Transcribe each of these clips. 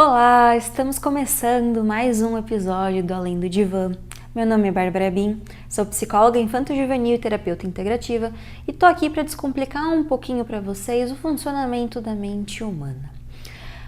Olá, estamos começando mais um episódio do Além do Divã. Meu nome é Bárbara Bin, sou psicóloga infanto-juvenil e terapeuta integrativa e tô aqui para descomplicar um pouquinho para vocês o funcionamento da mente humana.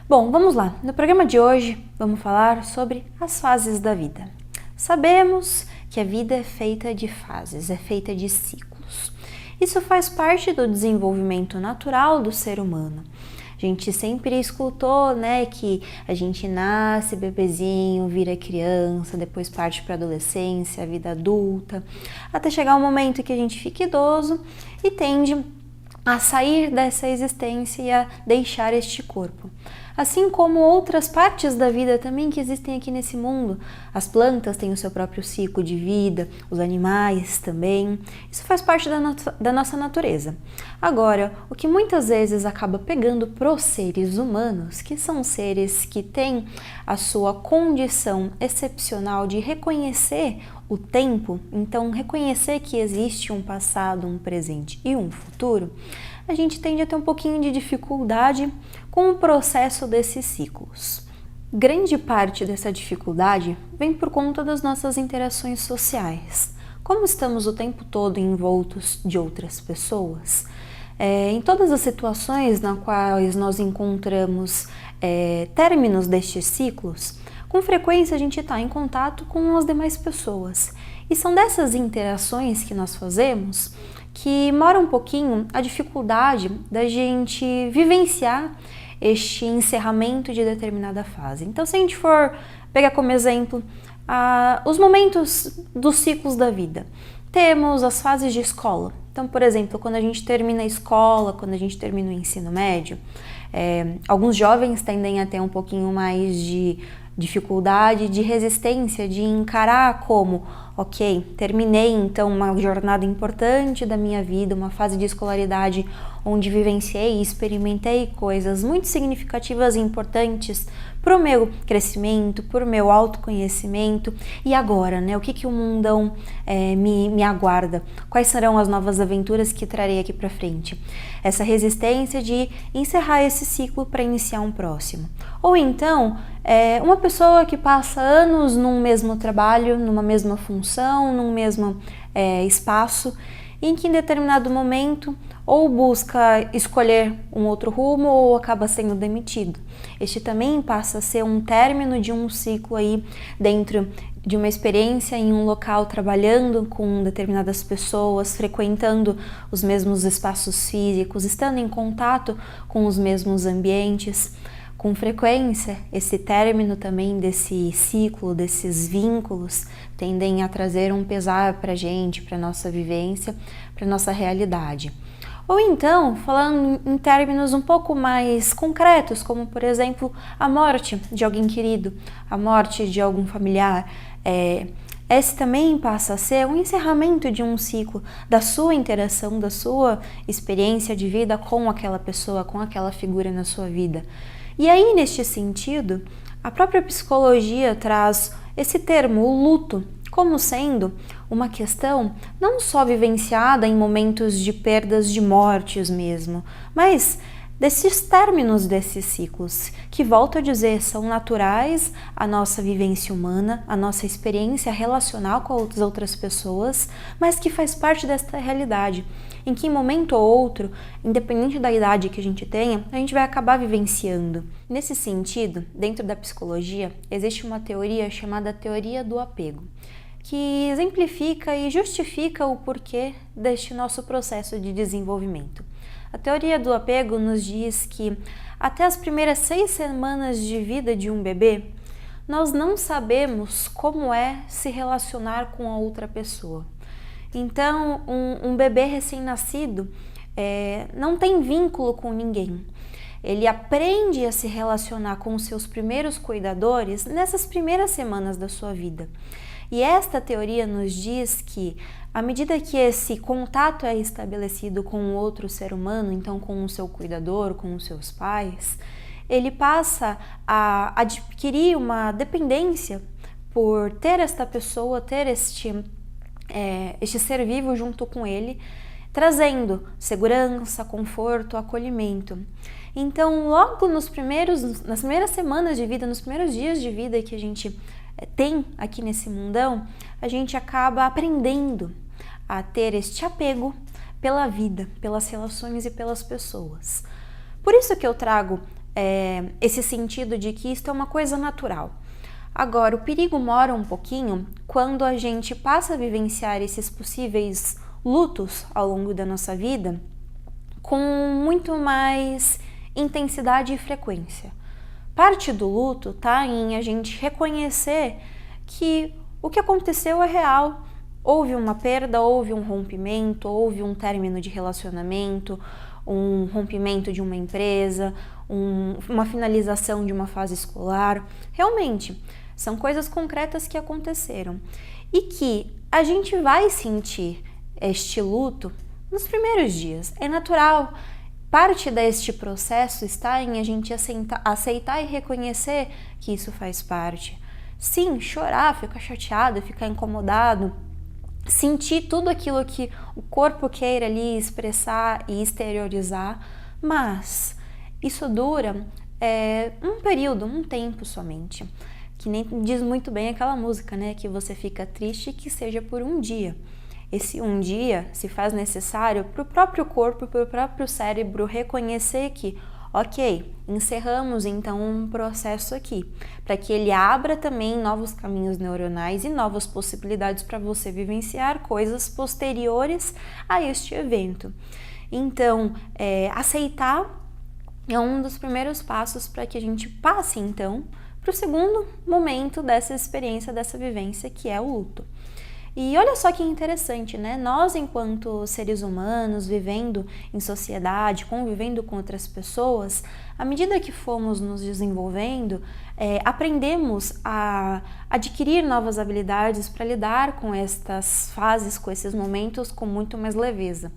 Bom, vamos lá. No programa de hoje vamos falar sobre as fases da vida. Sabemos que a vida é feita de fases, é feita de ciclos. Isso faz parte do desenvolvimento natural do ser humano. A gente sempre escutou, que a gente nasce bebezinho, vira criança, depois parte para a adolescência, a vida adulta, até chegar o momento que a gente fica idoso e tende a sair dessa existência e a deixar este corpo. Assim como outras partes da vida também que existem aqui nesse mundo. As plantas têm o seu próprio ciclo de vida, os animais também. Isso faz parte da nossa natureza. Agora, o que muitas vezes acaba pegando pros seres humanos, que são seres que têm a sua condição excepcional de reconhecer o tempo, então reconhecer que existe um passado, um presente e um futuro, a gente tende a ter um pouquinho de dificuldade com o processo desses ciclos. Grande parte dessa dificuldade vem por conta das nossas interações sociais. Como estamos o tempo todo envoltos de outras pessoas, em todas as situações nas quais nós encontramos términos destes ciclos, com frequência a gente está em contato com as demais pessoas. E são dessas interações que nós fazemos que mora um pouquinho a dificuldade da gente vivenciar este encerramento de determinada fase. Então, se a gente for pegar como exemplo os momentos dos ciclos da vida, temos as fases de escola. Então, por exemplo, quando a gente termina a escola, quando a gente termina o ensino médio, alguns jovens tendem a ter um pouquinho mais de dificuldade, de resistência, de encarar como, ok, terminei então uma jornada importante da minha vida, uma fase de escolaridade onde vivenciei e experimentei coisas muito significativas e importantes para o meu crescimento, para o meu autoconhecimento. E agora, o que o mundão me aguarda? Quais serão as novas aventuras que trarei aqui para frente? Essa resistência de encerrar esse ciclo para iniciar um próximo. Ou então, uma pessoa que passa anos num mesmo trabalho, numa mesma função, num mesmo espaço, em que em determinado momento ou busca escolher um outro rumo ou acaba sendo demitido. Este também passa a ser um término de um ciclo aí dentro de uma experiência em um local, trabalhando com determinadas pessoas, frequentando os mesmos espaços físicos, estando em contato com os mesmos ambientes. Com frequência, esse término também desse ciclo, desses vínculos, tendem a trazer um pesar para a gente, para a nossa vivência, para a nossa realidade. Ou então, falando em términos um pouco mais concretos, como por exemplo, a morte de alguém querido, a morte de algum familiar, esse também passa a ser um encerramento de um ciclo da sua interação, da sua experiência de vida com aquela pessoa, com aquela figura na sua vida. E aí, neste sentido, a própria psicologia traz esse termo, o luto, como sendo uma questão não só vivenciada em momentos de perdas, de mortes mesmo, mas desses términos desses ciclos, que, volto a dizer, são naturais à nossa vivência humana, à nossa experiência relacional com as outras pessoas, mas que faz parte desta realidade, em que em momento ou outro, independente da idade que a gente tenha, a gente vai acabar vivenciando. Nesse sentido, dentro da psicologia, existe uma teoria chamada teoria do apego, que exemplifica e justifica o porquê deste nosso processo de desenvolvimento. A teoria do apego nos diz que até as primeiras 6 semanas de vida de um bebê, nós não sabemos como é se relacionar com a outra pessoa. Então, um bebê recém-nascido não tem vínculo com ninguém. Ele aprende a se relacionar com os seus primeiros cuidadores nessas primeiras semanas da sua vida. E esta teoria nos diz que, à medida que esse contato é estabelecido com um outro ser humano, então com o seu cuidador, com os seus pais, ele passa a adquirir uma dependência por ter esta pessoa, ter este ser vivo junto com ele, trazendo segurança, conforto, acolhimento. Então, logo nas primeiras semanas de vida, nos primeiros dias de vida que a gente tem aqui nesse mundão, a gente acaba aprendendo a ter este apego pela vida, pelas relações e pelas pessoas. Por isso que eu trago esse sentido de que isto é uma coisa natural. Agora, o perigo mora um pouquinho quando a gente passa a vivenciar esses possíveis lutos ao longo da nossa vida com muito mais intensidade e frequência. Parte do luto tá em a gente reconhecer que o que aconteceu é real. Houve uma perda, houve um rompimento, houve um término de relacionamento, um rompimento de uma empresa, uma finalização de uma fase escolar. Realmente, são coisas concretas que aconteceram e que a gente vai sentir este luto nos primeiros dias. É natural. Parte deste processo está em a gente aceitar e reconhecer que isso faz parte. Sim, chorar, ficar chateado, ficar incomodado, sentir tudo aquilo que o corpo queira ali expressar e exteriorizar, mas isso dura um período, um tempo somente. Que nem diz muito bem aquela música, né? Que você fica triste que seja por um dia. Esse um dia se faz necessário para o próprio corpo, para o próprio cérebro reconhecer que, ok, encerramos então um processo aqui, para que ele abra também novos caminhos neuronais e novas possibilidades para você vivenciar coisas posteriores a este evento. Então, aceitar é um dos primeiros passos para que a gente passe então para o segundo momento dessa experiência, dessa vivência, que é o luto. E olha só que interessante, né? Nós, enquanto seres humanos, vivendo em sociedade, convivendo com outras pessoas, à medida que fomos nos desenvolvendo, aprendemos a adquirir novas habilidades para lidar com estas fases, com esses momentos com muito mais leveza.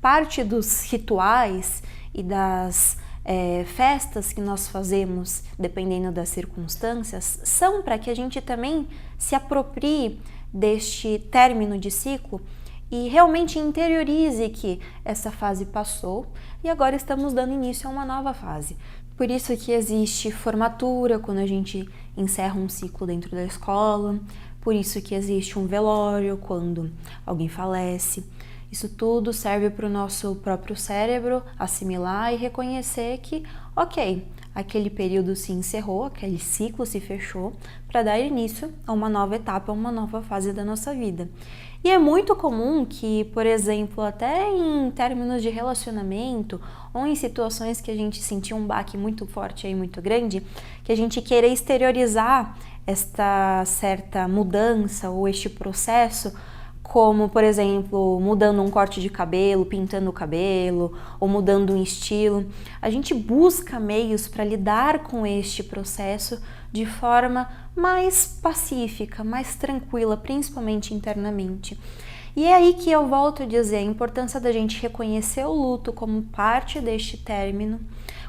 Parte dos rituais e das festas que nós fazemos, dependendo das circunstâncias, são para que a gente também se aproprie deste término de ciclo e realmente interiorize que essa fase passou e agora estamos dando início a uma nova fase. Por isso que existe formatura quando a gente encerra um ciclo dentro da escola, por isso que existe um velório quando alguém falece. Isso tudo serve para o nosso próprio cérebro assimilar e reconhecer que, ok, aquele período se encerrou, aquele ciclo se fechou, para dar início a uma nova etapa, a uma nova fase da nossa vida. E é muito comum que, por exemplo, até em términos de relacionamento ou em situações que a gente sentiu um baque muito forte e muito grande, que a gente queira exteriorizar esta certa mudança ou este processo, como, por exemplo, mudando um corte de cabelo, pintando o cabelo ou mudando um estilo. A gente busca meios para lidar com este processo de forma mais pacífica, mais tranquila, principalmente internamente. E é aí que eu volto a dizer a importância da gente reconhecer o luto como parte deste término,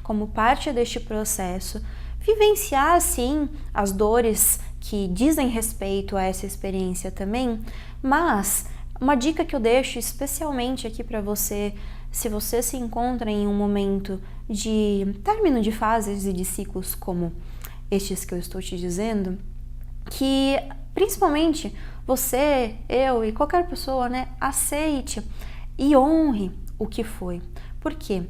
como parte deste processo, vivenciar, sim, as dores que dizem respeito a essa experiência também, mas uma dica que eu deixo especialmente aqui para você, se você se encontra em um momento de término de fases e de ciclos como estes que eu estou te dizendo, que principalmente você, eu e qualquer pessoa, né, aceite e honre o que foi. Por quê?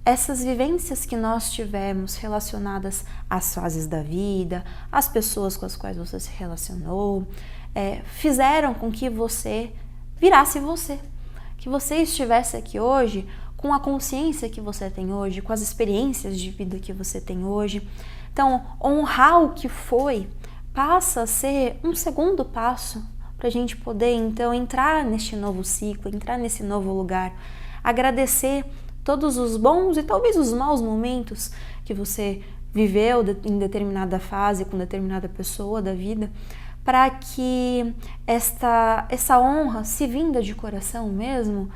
Essas vivências que nós tivemos relacionadas às fases da vida, às pessoas com as quais você se relacionou, fizeram com que você virasse você, que você estivesse aqui hoje com a consciência que você tem hoje, com as experiências de vida que você tem hoje. Então, honrar o que foi passa a ser um segundo passo para a gente poder, então, entrar neste novo ciclo, entrar nesse novo lugar, agradecer todos os bons e talvez os maus momentos que você viveu em determinada fase, com determinada pessoa da vida, para que essa honra, se vinda de coração mesmo,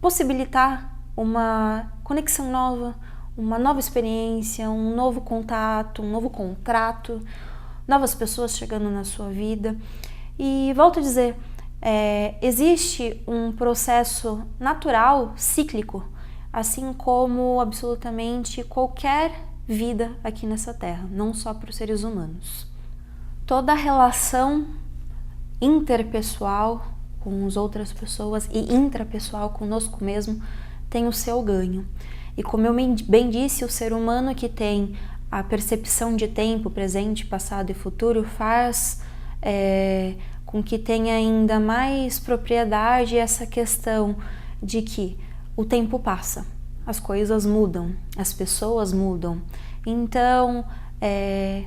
possibilitar uma conexão nova, uma nova experiência, um novo contato, um novo contrato, novas pessoas chegando na sua vida. E volto a dizer, existe um processo natural, cíclico, assim como absolutamente qualquer vida aqui nessa Terra, não só para os seres humanos. Toda relação interpessoal com as outras pessoas e intrapessoal conosco mesmo tem o seu ganho. E como eu bem disse, o ser humano que tem a percepção de tempo, presente, passado e futuro faz com que tenha ainda mais propriedade essa questão de que o tempo passa, as coisas mudam, as pessoas mudam. Então,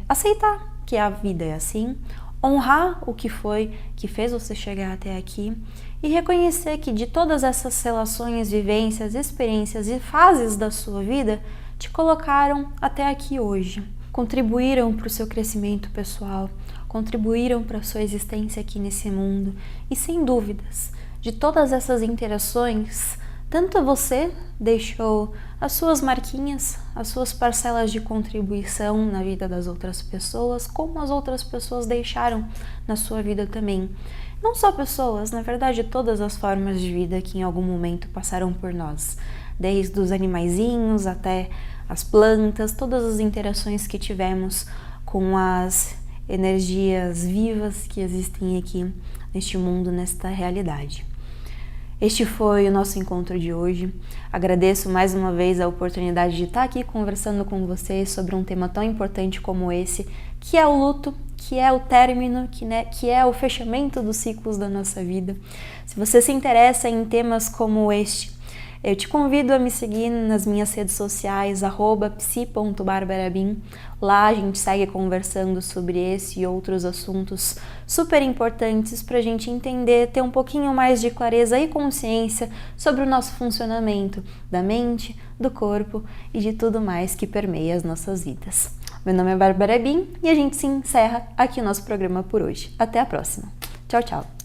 aceitar que a vida é assim, honrar o que foi que fez você chegar até aqui e reconhecer que de todas essas relações, vivências, experiências e fases da sua vida te colocaram até aqui hoje, contribuíram para o seu crescimento pessoal, contribuíram para a sua existência aqui nesse mundo e, sem dúvidas, de todas essas interações, tanto você deixou as suas marquinhas, as suas parcelas de contribuição na vida das outras pessoas, como as outras pessoas deixaram na sua vida também. Não só pessoas, na verdade, todas as formas de vida que em algum momento passaram por nós, desde os animaizinhos até as plantas, todas as interações que tivemos com as energias vivas que existem aqui neste mundo, nesta realidade. Este foi o nosso encontro de hoje. Agradeço mais uma vez a oportunidade de estar aqui conversando com vocês sobre um tema tão importante como esse, que é o luto, que é o término, que é o fechamento dos ciclos da nossa vida. Se você se interessa em temas como este, eu te convido a me seguir nas minhas redes sociais, @psi.barbarabim. Lá a gente segue conversando sobre esse e outros assuntos super importantes para a gente entender, ter um pouquinho mais de clareza e consciência sobre o nosso funcionamento da mente, do corpo e de tudo mais que permeia as nossas vidas. Meu nome é Bárbara Bim e a gente se encerra aqui o nosso programa por hoje. Até a próxima. Tchau, tchau!